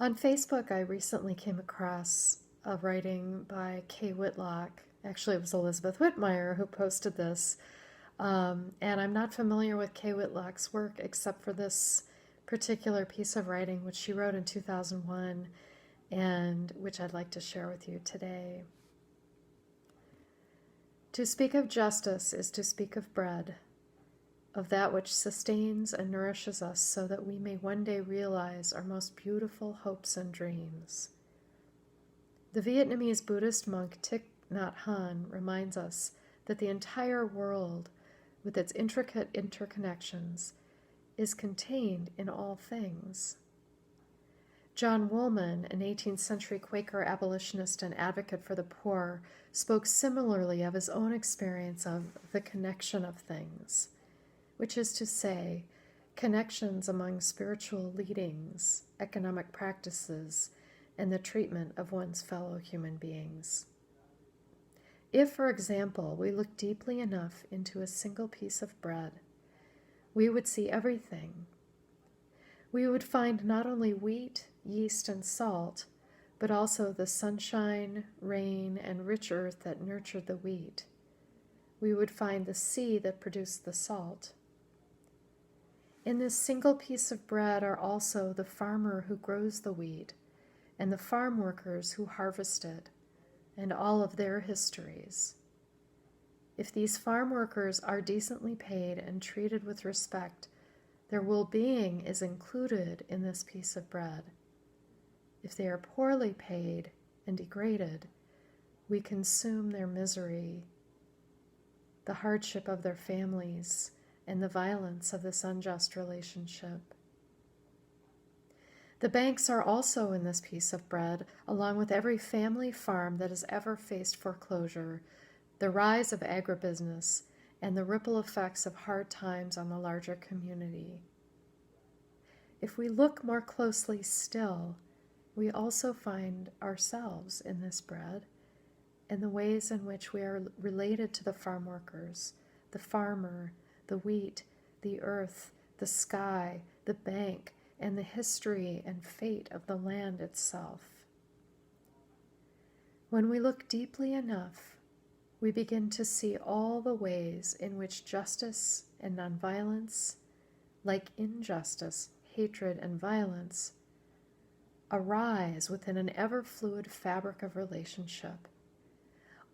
On Facebook, I recently came across a writing by Kay Whitlock. Actually, it was Elizabeth Whitmire who posted this. And I'm not familiar with Kay Whitlock's work except for this particular piece of writing, which she wrote in 2001, and which I'd like to share with you today. To speak of justice is to speak of bread, of that which sustains and nourishes us so that we may one day realize our most beautiful hopes and dreams. The Vietnamese Buddhist monk Thich Nhat Hanh reminds us that the entire world, with its intricate interconnections, is contained in all things. John Woolman, an 18th century Quaker abolitionist and advocate for the poor, spoke similarly of his own experience of the connection of things, which is to say, connections among spiritual leadings, economic practices, and the treatment of one's fellow human beings. If, for example, we look deeply enough into a single piece of bread, we would see everything. We would find not only wheat, yeast, and salt, but also the sunshine, rain, and rich earth that nurtured the wheat. We would find the sea that produced the salt. In this single piece of bread are also the farmer who grows the wheat, and the farm workers who harvest it, and all of their histories. If these farm workers are decently paid and treated with respect, their well-being is included in this piece of bread. If they are poorly paid and degraded, we consume their misery, the hardship of their families, and the violence of this unjust relationship. The banks are also in this piece of bread, along with every family farm that has ever faced foreclosure, the rise of agribusiness, and the ripple effects of hard times on the larger community. If we look more closely still, we also find ourselves in this bread and the ways in which we are related to the farm workers, the farmer, the wheat, the earth, the sky, the bank, and the history and fate of the land itself. When we look deeply enough, we begin to see all the ways in which justice and nonviolence, like injustice, hatred, and violence, arise within an ever-fluid fabric of relationship.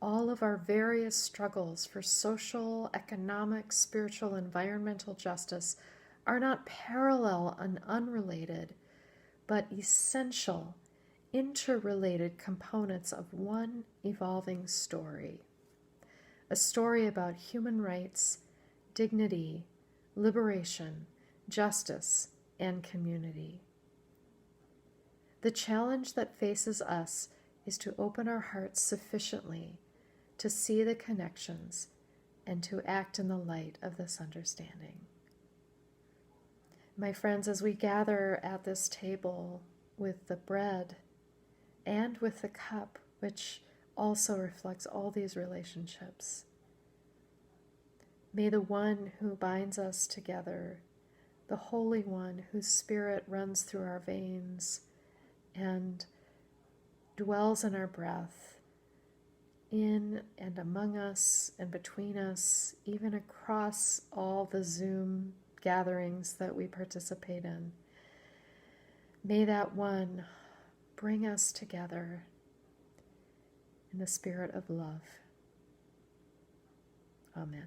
All of our various struggles for social, economic, spiritual, environmental justice are not parallel and unrelated, but essential, interrelated components of one evolving story. A story about human rights, dignity, liberation, justice, and community. The challenge that faces us is to open our hearts sufficiently to see the connections and to act in the light of this understanding. My friends, as we gather at this table with the bread and with the cup, which also reflects all these relationships, may the one who binds us together, the Holy One whose spirit runs through our veins and dwells in our breath, in and among us and between us, even across all the Zoom gatherings that we participate in. May that one bring us together in the spirit of love. Amen.